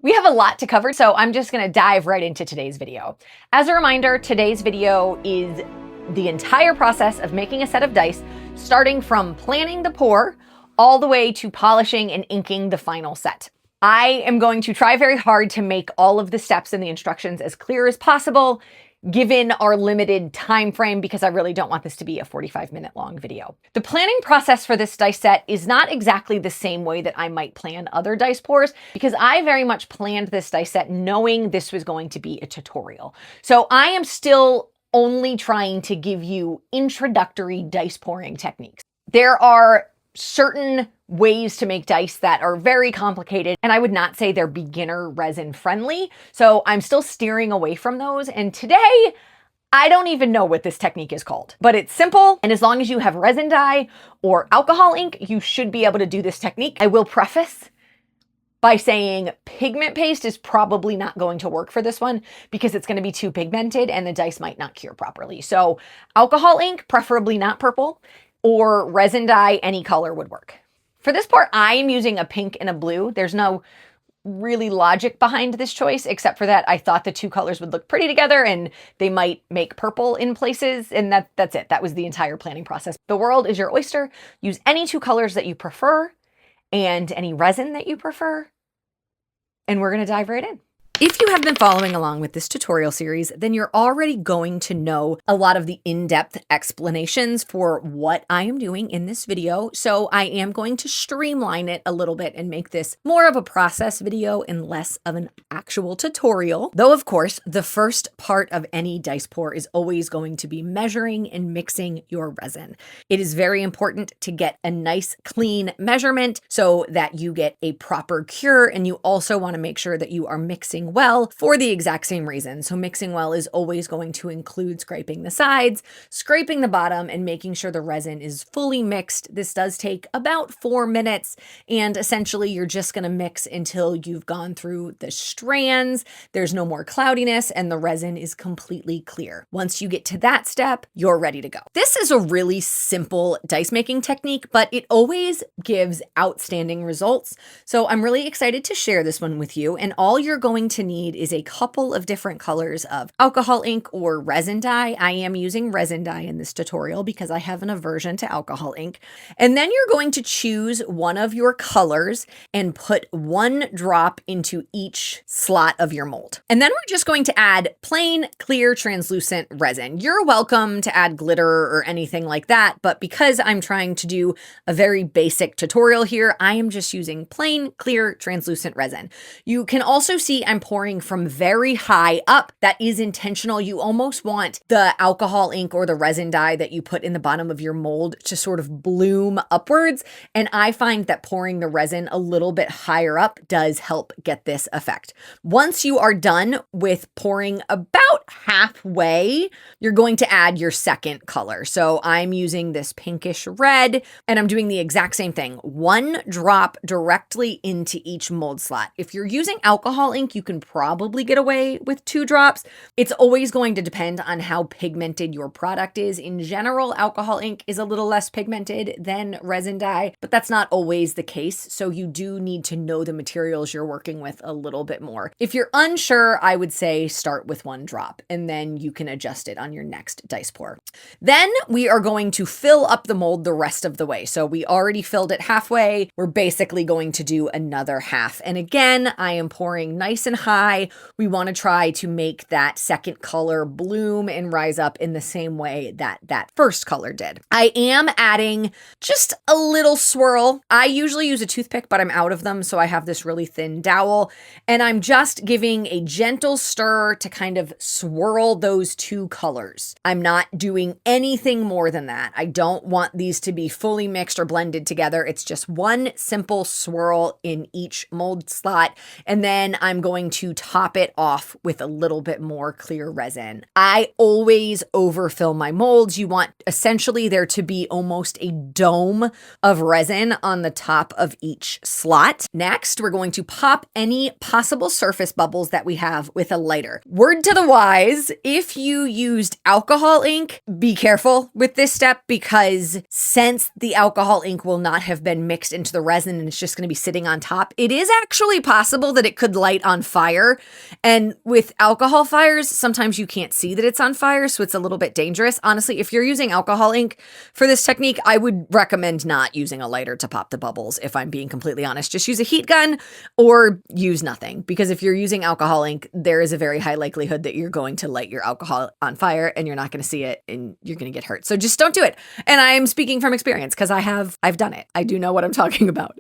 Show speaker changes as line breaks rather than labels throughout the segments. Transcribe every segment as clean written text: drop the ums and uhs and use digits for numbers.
We have a lot to cover, so I'm just gonna dive right into today's video. As a reminder, today's video is the entire process of making a set of dice, starting from planning the pour all the way to polishing and inking the final set. I am going to try very hard to make all of the steps in the instructions as clear as possible, given our limited time frame, because I really don't want this to be a 45-minute long video. The planning process for this dice set is not exactly the same way that I might plan other dice pours, because I very much planned this dice set knowing this was going to be a tutorial. So I am still only trying to give you introductory dice pouring techniques. There are certain ways to make dice that are very complicated, and I would not say they're beginner resin friendly. So I'm still steering away from those. And today, I don't even know what this technique is called, but it's simple. And as long as you have resin dye or alcohol ink, you should be able to do this technique. I will preface by saying pigment paste is probably not going to work for this one because it's going to be too pigmented and the dice might not cure properly. So alcohol ink, preferably not purple, or resin dye, any color would work. For this part, I am using a pink and a blue. There's no really logic behind this choice, except for that I thought the two colors would look pretty together and they might make purple in places, and that's it. That was the entire planning process. The world is your oyster. Use any two colors that you prefer and any resin that you prefer, and we're gonna dive right in. If you have been following along with this tutorial series, then you're already going to know a lot of the in-depth explanations for what I am doing in this video. So I am going to streamline it a little bit and make this more of a process video and less of an actual tutorial. Though, of course, the first part of any dice pour is always going to be measuring and mixing your resin. It is very important to get a nice, clean measurement so that you get a proper cure, and you also want to make sure that you are mixing well for the exact same reason. So mixing well is always going to include scraping the sides, scraping the bottom, and making sure the resin is fully mixed. This does take about 4 minutes, and essentially you're just going to mix until you've gone through the strands, there's no more cloudiness, and the resin is completely clear. Once you get to that step, you're ready to go. This is a really simple dice making technique, but it always gives outstanding results. So I'm really excited to share this one with you, and all you're going to need is a couple of different colors of alcohol ink or resin dye. I am using resin dye in this tutorial because I have an aversion to alcohol ink. And then you're going to choose one of your colors and put 1 drop into each slot of your mold. And then we're just going to add plain, clear, translucent resin. You're welcome to add glitter or anything like that, but because I'm trying to do a very basic tutorial here, I am just using plain, clear, translucent resin. You can also see I'm pouring from very high up. That is intentional. You almost want the alcohol ink or the resin dye that you put in the bottom of your mold to sort of bloom upwards. And I find that pouring the resin a little bit higher up does help get this effect. Once you are done with pouring about halfway, you're going to add your second color. So I'm using this pinkish red, and I'm doing the exact same thing. 1 drop directly into each mold slot. If you're using alcohol ink, you can probably get away with 2 drops. It's always going to depend on how pigmented your product is. In general, alcohol ink is a little less pigmented than resin dye, but that's not always the case. So you do need to know the materials you're working with a little bit more. If you're unsure, I would say start with 1 drop and then you can adjust it on your next dice pour. Then we are going to fill up the mold the rest of the way. So we already filled it halfway. We're basically going to do another half. And again, I am pouring nice and high. We want to try to make that second color bloom and rise up in the same way that that first color did. I am adding just a little swirl. I usually use a toothpick, but I'm out of them, so I have this really thin dowel, and I'm just giving a gentle stir to kind of swirl those 2 colors. I'm not doing anything more than that. I don't want these to be fully mixed or blended together. It's just 1 simple swirl in each mold slot, and then I'm going going to top it off with a little bit more clear resin. I always overfill my molds. You want essentially there to be almost a dome of resin on the top of each slot. Next, we're going to pop any possible surface bubbles that we have with a lighter. Word to the wise, if you used alcohol ink, be careful with this step because since the alcohol ink will not have been mixed into the resin and it's just going to be sitting on top, it is actually possible that it could light on fire. And with alcohol fires, sometimes you can't see that it's on fire, so it's a little bit dangerous. Honestly, if you're using alcohol ink for this technique, I would recommend not using a lighter to pop the bubbles, if I'm being completely honest. Just use a heat gun or use nothing, because if you're using alcohol ink, there is a very high likelihood that you're going to light your alcohol on fire and you're not going to see it and you're going to get hurt. So just don't do it. And I'm speaking from experience because I've done it. I do know what I'm talking about.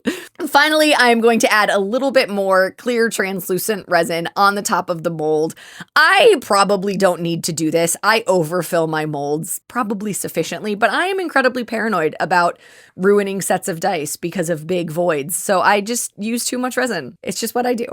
Finally, I'm going to add a little bit more clear translucent resin on the top of the mold. I probably don't need to do this. I overfill my molds probably sufficiently, but I am incredibly paranoid about ruining sets of dice because of big voids. So I just use too much resin. It's just what I do.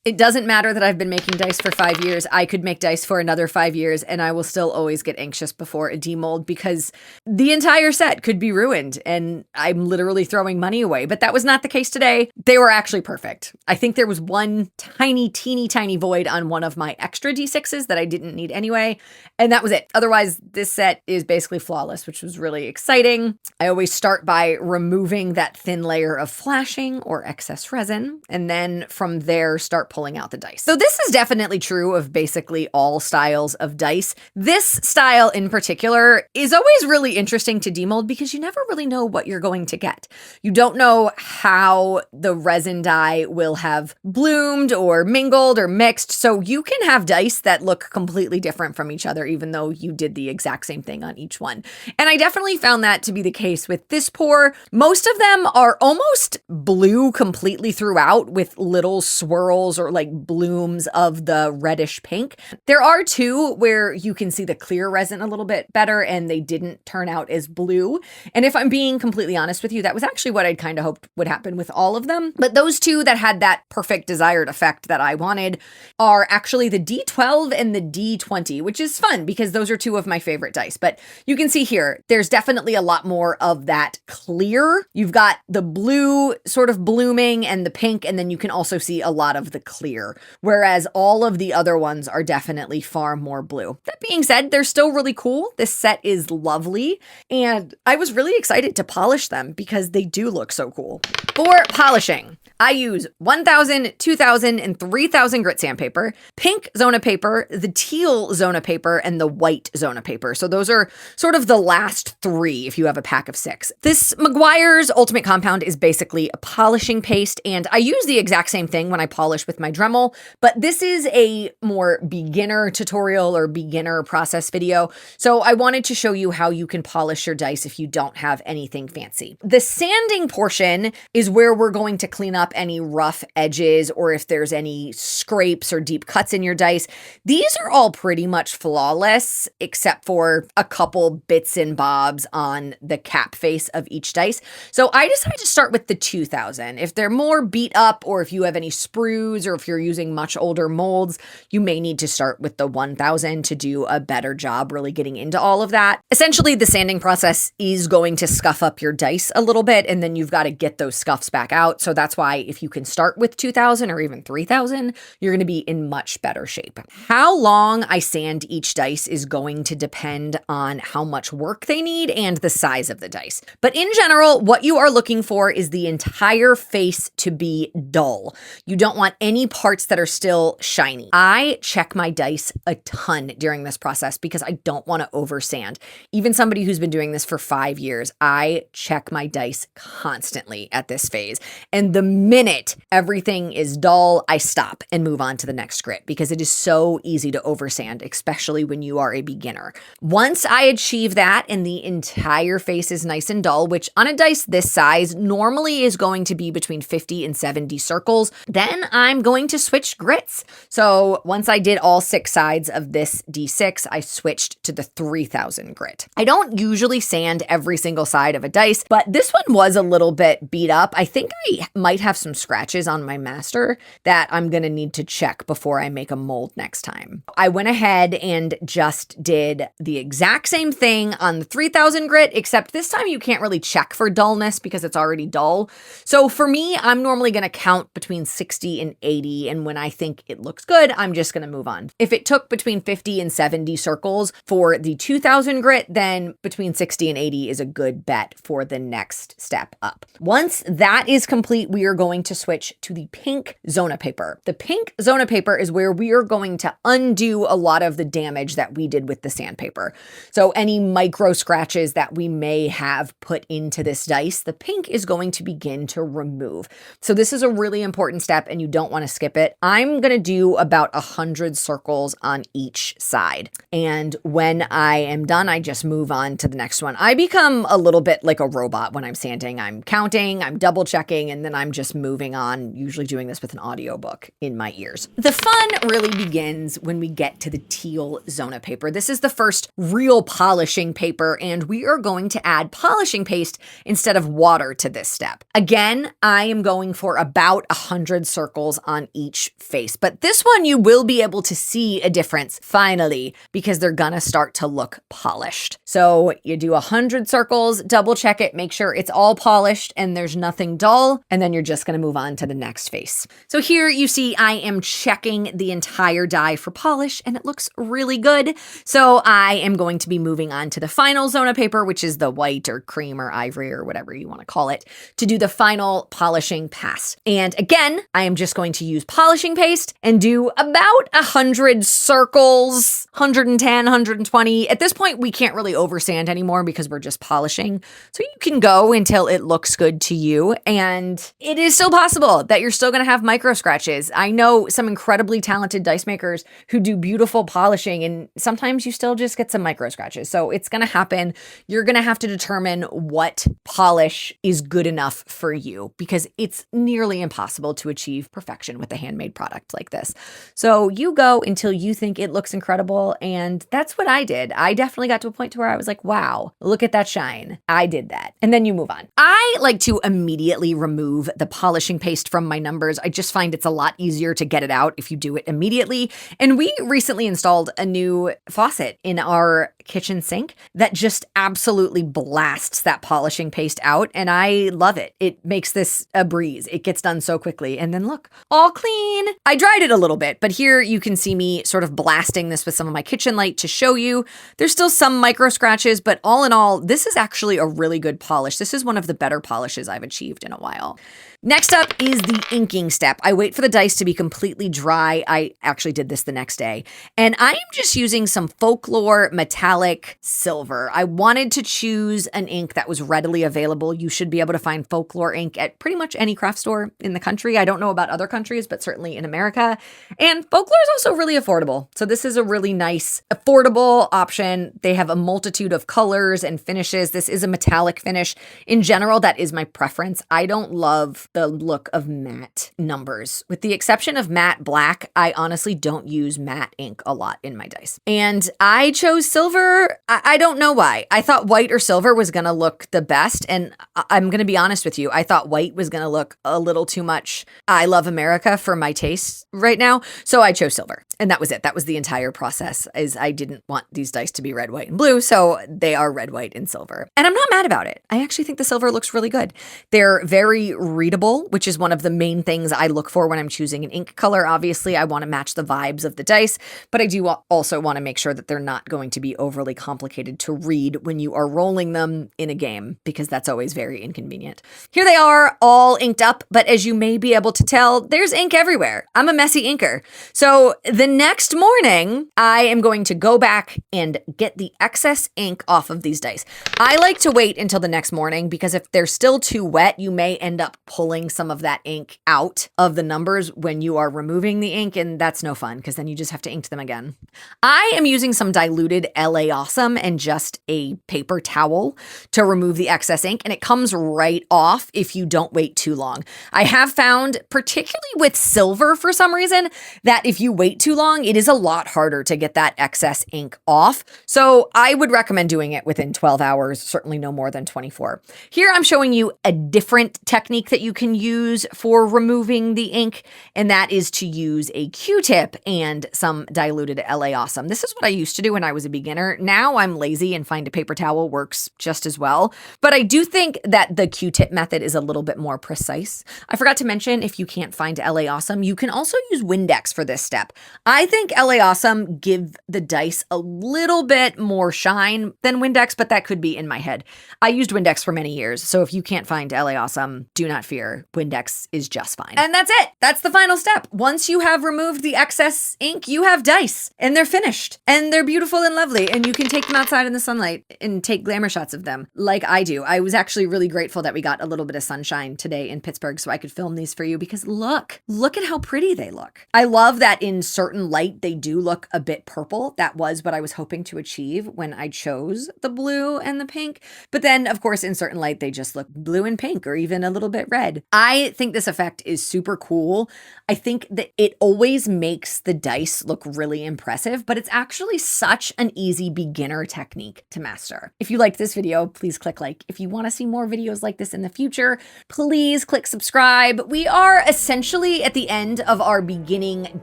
It doesn't matter that I've been making dice for 5 years. I could make dice for another 5 years and I will still always get anxious before a demold because the entire set could be ruined and I'm literally throwing money away. But that was not the case today. They were actually perfect. I think there was one teeny tiny void on one of my extra D6s that I didn't need anyway. And that was it. Otherwise, this set is basically flawless, which was really exciting. I always start by removing that thin layer of flashing or excess resin. And then from there, start pulling out the dice. So this is definitely true of basically all styles of dice. This style in particular is always really interesting to demold because you never really know what you're going to get. You don't know how the resin dye will have bloomed or mingled or mixed. So you can have dice that look completely different from each other, even though you did the exact same thing on each one. And I definitely found that to be the case with this pour. Most of them are almost blue completely throughout with little swirls or like blooms of the reddish pink. There are two where you can see the clear resin a little bit better and they didn't turn out as blue. And if I'm being completely honest with you, that was actually what I'd kind of hoped would happen with all of them. But those two that had that perfect desired effect that I wanted are actually the D12 and the D20, which is fun because those are two of my favorite dice. But you can see here, there's definitely a lot more of that clear. You've got the blue sort of blooming and the pink, and then you can also see a lot of the clear, whereas all of the other ones are definitely far more blue. That being said, they're still really cool. This set is lovely, and I was really excited to polish them because they do look so cool. For polishing, I use 1000, 2000, and 3000 grit sandpaper, pink Zona paper, the teal Zona paper, and the white Zona paper. So those are sort of the last three if you have a pack of 6. This Meguiar's Ultimate Compound is basically a polishing paste, and I use the exact same thing when I polish with my Dremel, but this is a more beginner tutorial or beginner process video. So I wanted to show you how you can polish your dice if you don't have anything fancy. The sanding portion is where we're going to clean up any rough edges or if there's any scrapes or deep cuts in your dice. These are all pretty much flawless except for a couple bits and bobs on the cap face of each dice. So I decided to start with the 2000. If they're more beat up or if you have any sprues or if you're using much older molds, you may need to start with the 1000 to do a better job really getting into all of that. Essentially, the sanding process is going to scuff up your dice a little bit and then you've got to get those scuffs back out. So that's why if you can start with 2000 or even 3000, you're going to be in much better shape. How long I sand each dice is going to depend on how much work they need and the size of the dice. But in general, what you are looking for is the entire face to be dull. You don't want any parts that are still shiny. I check my dice a ton during this process because I don't want to over sand. Even somebody who's been doing this for 5 years, I check my dice constantly at this phase. And the minute everything is dull, I stop and move on to the next grit because it is so easy to over sand, especially when you are a beginner. Once I achieve that and the entire face is nice and dull, which on a dice this size normally is going to be between 50 and 70 circles, then I'm going to switch grits. So once I did all 6 sides of this D6, I switched to the 3000 grit. I don't usually sand every single side of a dice, but this one was a little bit beat up. I think I might have some scratches on my master that I'm going to need to check before I make a mold next time. I went ahead and just did the exact same thing on the 3000 grit, except this time you can't really check for dullness because it's already dull. So for me, I'm normally going to count between 60 and 80. And when I think it looks good, I'm just going to move on. If it took between 50 and 70 circles for the 2000 grit, then between 60 and 80 is a good bet for the next step up. Once that is complete, we are going to switch to the pink Zona paper. The pink Zona paper is where we are going to undo a lot of the damage that we did with the sandpaper. So any micro scratches that we may have put into this dice, the pink is going to begin to remove. So this is a really important step and you don't want to skip it. I'm going to do about 100 circles on each side. And when I am done, I just move on to the next one. I become a little bit like a robot when I'm sanding. I'm counting, I'm double checking, and then I'm just moving on, usually doing this with an audiobook in my ears. The fun really begins when we get to the teal Zona paper. This is the first real polishing paper, and we are going to add polishing paste instead of water to this step. Again, I am going for about 100 circles on each face, but this one you will be able to see a difference finally because they're gonna start to look polished. So you do 100 circles, double check it, make sure it's all polished and there's nothing dull, and then you're just gonna move on to the next face. So here you see I am checking the entire die for polish and it looks really good. So I am going to be moving on to the final Zona paper, which is the white or cream or ivory or whatever you want to call it, to do the final polishing pass. And again, I am just going to use polishing paste and do about 100 circles, 110, 120. At this point, we can't really oversand anymore because we're just polishing. So you can go until it looks good to you. And it is still possible that you're still going to have micro scratches. I know some incredibly talented dice makers who do beautiful polishing, and sometimes you still just get some micro scratches. So it's going to happen. You're going to have to determine what polish is good enough for you because it's nearly impossible to achieve perfection with a handmade product like this. So you go until you think it looks incredible. And that's what I did. I definitely got to a point to where I was like, wow, look at that shine. I did that. And then you move on. I like to immediately remove the polishing paste from my numbers. I just find it's a lot easier to get it out if you do it immediately. And we recently installed a new faucet in our kitchen sink that just absolutely blasts that polishing paste out. And I love it. It makes this a breeze. It gets done so quickly. And then look, all clean. I dried it a little bit, but here you can see me sort of blasting this with some of my kitchen light to show you. There's still some micro scratches, but all in all, this is actually a really good polish. This is one of the better polishes I've achieved in a while. Next up is the inking step. I wait for the dice to be completely dry. I actually did this the next day. And I am just using some Folklore metallic silver. I wanted to choose an ink that was readily available. You should be able to find Folklore ink at pretty much any craft store in the country. I don't know about other countries, but certainly in America. And Folklore is also really affordable. So this is a really nice, affordable option. They have a multitude of colors and finishes. This is a metallic finish. In general, that is my preference. I don't love the look of matte numbers. With the exception of matte black, I honestly don't use matte ink a lot in my dice. And I chose silver. I don't know why. I thought white or silver was going to look the best. And I'm going to be honest with you. I thought white was going to look a little too much I Love America for my taste right now. So I chose silver. And that was it. That was the entire process, is I didn't want these dice to be red, white, and blue. So they are red, white, and silver. And I'm not mad about it. I actually think the silver looks really good. They're very readable, which is one of the main things I look for when I'm choosing an ink color. Obviously, I want to match the vibes of the dice, but I do also want to make sure that they're not going to be overly complicated to read when you are rolling them in a game, because that's always very inconvenient. Here they are, all inked up, but as you may be able to tell, there's ink everywhere. I'm a messy inker. So the next morning, I am going to go back and get the excess ink off of these dice. I like to wait until the next morning because if they're still too wet, you may end up pulling some of that ink out of the numbers when you are removing the ink, and that's no fun because then you just have to ink them again. I am using some diluted LA Awesome and just a paper towel to remove the excess ink, and it comes right off if you don't wait too long. I have found, particularly with silver for some reason, that if you wait too long, long, it is a lot harder to get that excess ink off. So I would recommend doing it within 12 hours, certainly no more than 24. Here I'm showing you a different technique that you can use for removing the ink, and that is to use a Q-tip and some diluted LA Awesome. This is what I used to do when I was a beginner. Now I'm lazy and find a paper towel works just as well. But I do think that the Q-tip method is a little bit more precise. I forgot to mention, if you can't find LA Awesome, you can also use Windex for this step. I think LA Awesome give the dice a little bit more shine than Windex, but that could be in my head. I used Windex for many years, so if you can't find LA Awesome, do not fear. Windex is just fine. And that's it. That's the final step. Once you have removed the excess ink, you have dice, and they're finished, and they're beautiful and lovely, and you can take them outside in the sunlight and take glamour shots of them like I do. I was actually really grateful that we got a little bit of sunshine today in Pittsburgh so I could film these for you, because look at how pretty they look. I love that in certain light, they do look a bit purple. That was what I was hoping to achieve when I chose the blue and the pink. But then, of course, in certain light, they just look blue and pink, or even a little bit red. I think this effect is super cool. I think that it always makes the dice look really impressive, but it's actually such an easy beginner technique to master. If you liked this video, please click like. If you want to see more videos like this in the future, please click subscribe. We are essentially at the end of our beginning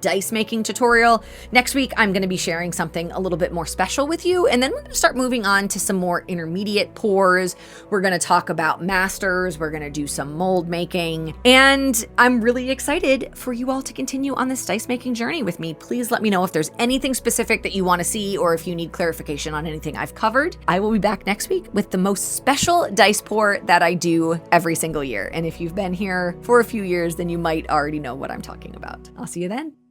dice making tutorial. Next week, I'm going to be sharing something a little bit more special with you, and then we're going to start moving on to some more intermediate pours. We're going to talk about masters. We're going to do some mold making, and I'm really excited for you all to continue on this dice making journey with me. Please let me know if there's anything specific that you want to see, or if you need clarification on anything I've covered. I will be back next week with the most special dice pour that I do every single year. And if you've been here for a few years, then you might already know what I'm talking about. I'll see you then.